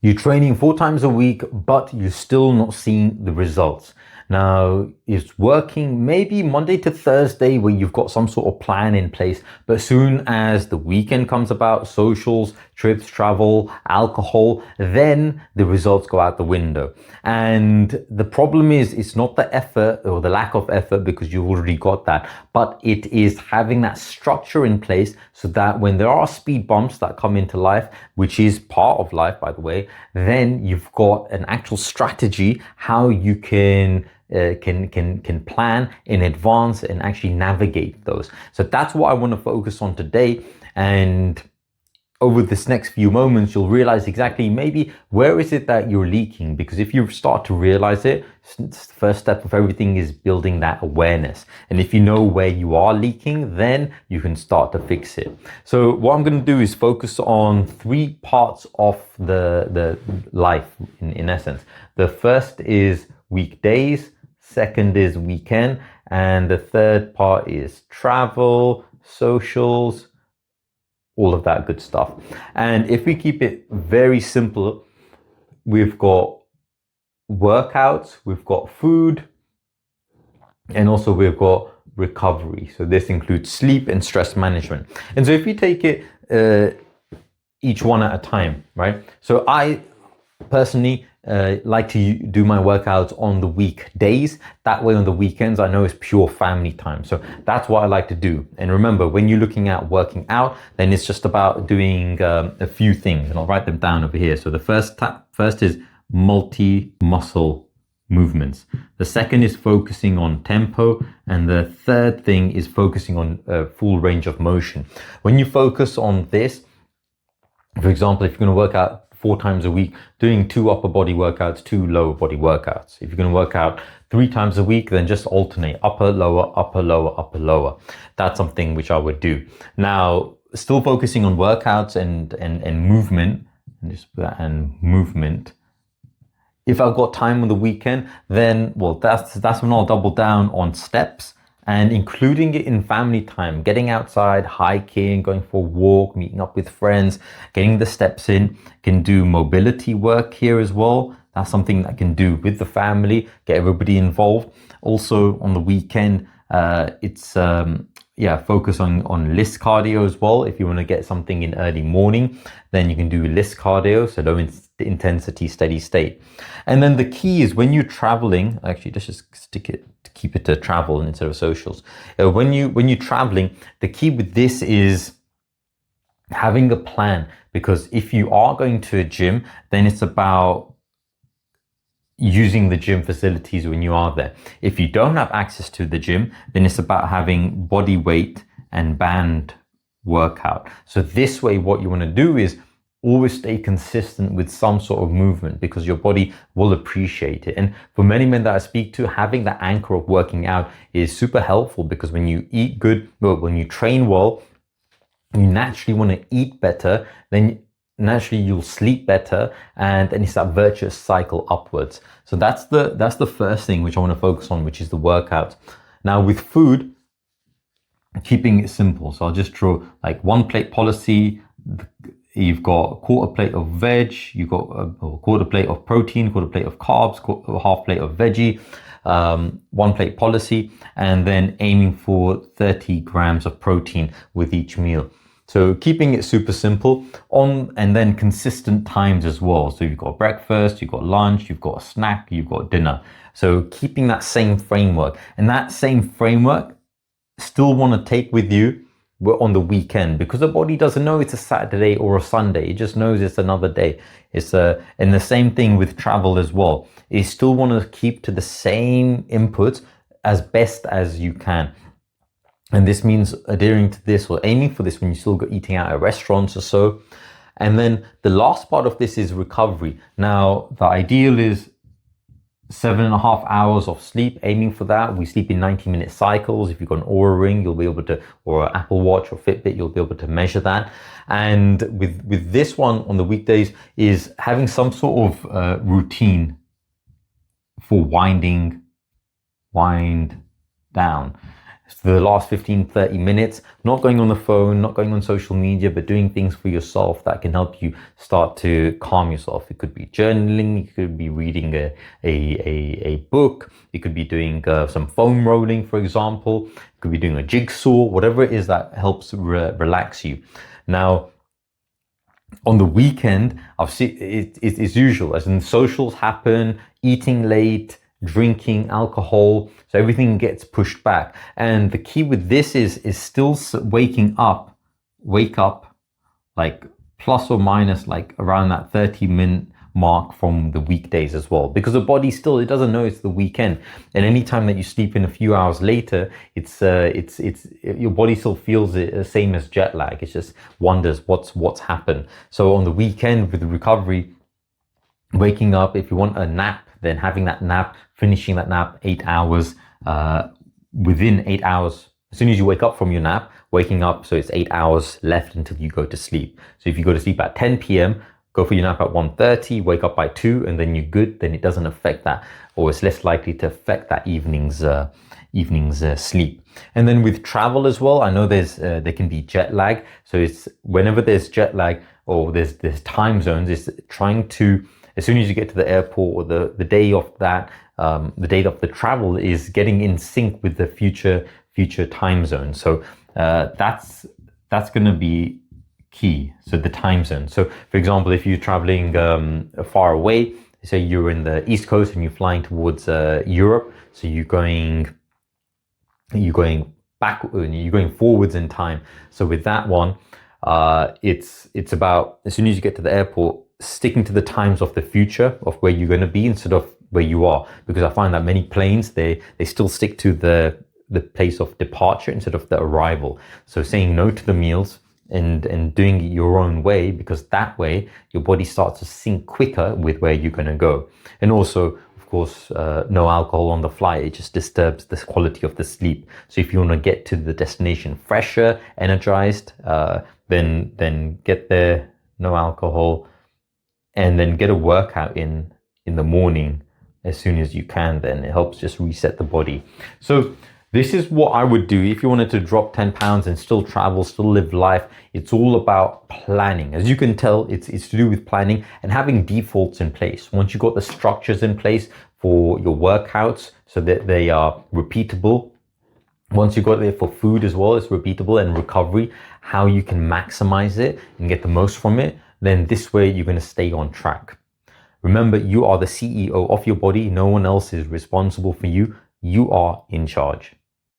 You're training 4 times a week, but you're still not seeing the results. Now, it's working maybe Monday to Thursday where you've got some sort of plan in place, but as soon as the weekend comes about, socials, trips, travel, alcohol, then the results go out the window. And the problem is, it's not the effort or the lack of effort because you've already got that, but it is having that structure in place so that when there are speed bumps that come into life, which is part of life, by the way, then you've got an actual strategy how you can plan in advance and actually navigate those. So that's what I want to focus on today. And over this next few moments, you'll realize exactly maybe where is it that you're leaking, because if you start to realize it, the first step of everything is building that awareness. And if you know where you are leaking, then you can start to fix it. So what I'm going to do is focus on 3 parts of the life in essence. The first is weekdays, second is weekend, and the third part is travel, socials, all of that good stuff. And if we keep it very simple, we've got workouts, we've got food, and also we've got recovery. So this includes sleep and stress management. And so if you take it each one at a time, right? So I personally like to do my workouts on the weekdays. That way on the weekends, I know it's pure family time. So that's what I like to do. And remember, when you're looking at working out, then it's just about doing a few things, and I'll write them down over here. So the first is multi-muscle movements. The second is focusing on tempo. And the third thing is focusing on full range of motion. When you focus on this, for example, if you're going to work out 4 times a week, doing 2 upper body workouts, 2 lower body workouts. If you're going to work out 3 times a week, then just alternate upper, lower, upper, lower, upper, lower. That's something which I would do. Now, still focusing on workouts and movement, and movement. If I've got time on the weekend, then, well, that's when I'll double down on steps and including it in family time, getting outside, hiking, going for a walk, meeting up with friends, getting the steps in. Can do mobility work here as well. That's something that I can do with the family, get everybody involved. Also on the weekend, it's focus on list cardio as well. If you want to get something in early morning, then you can do list cardio, so low intensity, steady state. And then the key is when you're traveling, actually let's just stick it, keep it to travel instead of socials. When you're traveling, the key with this is having a plan, because if you are going to a gym, then it's about using the gym facilities when you are there. If you don't have access to the gym, then it's about having body weight and band workout. So this way, what you want to do is always stay consistent with some sort of movement, because your body will appreciate it. And for many men that I speak to, having that anchor of working out is super helpful, because when you eat good, when you train well, you naturally want to eat better, then naturally you'll sleep better, and it's that virtuous cycle upwards. So that's the first thing which I want to focus on, which is the workout. Now with food, keeping it simple. So I'll just draw like 1 plate policy. You've got a 1/4 plate of veg, you've got a 1/4 plate of protein, 1/4 plate of carbs, 1/2 plate of veggie, 1 plate policy, and then aiming for 30 grams of protein with each meal. So keeping it super simple and then consistent times as well. So you've got breakfast, you've got lunch, you've got a snack, you've got dinner. So keeping that same framework, and that same framework still want to take with you on the weekend, because the body doesn't know it's a Saturday or a Sunday. It just knows it's another day. And the same thing with travel as well. You still want to keep to the same inputs as best as you can. And this means adhering to this or aiming for this when you're still eating out at restaurants or so. And then the last part of this is recovery. Now, the ideal is 7.5 hours of sleep, aiming for that. We sleep in 90-minute cycles. If you've got an Oura Ring, you'll be able to, or an Apple Watch or Fitbit, you'll be able to measure that. And with this one on the weekdays is having some sort of routine for wind down. for the last 15-30 minutes, not going on the phone, not going on social media, but doing things for yourself that can help you start to calm yourself. It could be journaling, you could be reading a book, you could be doing some foam rolling, for example, you could be doing a jigsaw, whatever it is that helps relax you. Now, on the weekend, I've seen it's usual, as in socials happen, eating late, drinking alcohol, so everything gets pushed back. And the key with this is still wake up like plus or minus like around that 30-minute mark from the weekdays as well, because the body still, it doesn't know it's the weekend. And anytime that you sleep in a few hours later, it's your body still feels it the same as jet lag. It just wonders what's happened. So on the weekend with the recovery, waking up, if you want a nap, then having that nap, finishing that nap 8 hours, within 8 hours, as soon as you wake up from your nap, waking up, so it's 8 hours left until you go to sleep. So if you go to sleep at 10 p.m., go for your nap at 1:30, wake up by 2, and then you're good, then it doesn't affect that, or it's less likely to affect that evening's sleep. And then with travel as well, I know there can be jet lag. So it's whenever there's jet lag or there's time zones, it's trying to, as soon as you get to the airport or the day of that, the date of the travel, is getting in sync with the future time zone. So that's going to be key. So the time zone. So for example, if you're traveling far away, say you're in the East Coast and you're flying towards Europe, so you're going back, you're going forwards in time. So with that one, it's about, as soon as you get to the airport, sticking to the times of the future of where you're going to be instead of where you are, because I find that many planes, they still stick to the place of departure instead of the arrival. So saying no to the meals and doing it your own way, because that way your body starts to sync quicker with where you're going to go. And also, of course, no alcohol on the flight. It just disturbs the quality of the sleep. So if you want to get to the destination fresher, energized, then get there, no alcohol, and then get a workout in the morning as soon as you can. Then it helps just reset the body. So this is what I would do if you wanted to drop 10 pounds and still travel, still live life. It's all about planning. As you can tell, it's to do with planning and having defaults in place. Once you've got the structures in place for your workouts so that they are repeatable, once you've got it for food as well, it's repeatable, and recovery, how you can maximize it and get the most from it, then this way you're going to stay on track. Remember, you are the CEO of your body. No one else is responsible for you. You are in charge.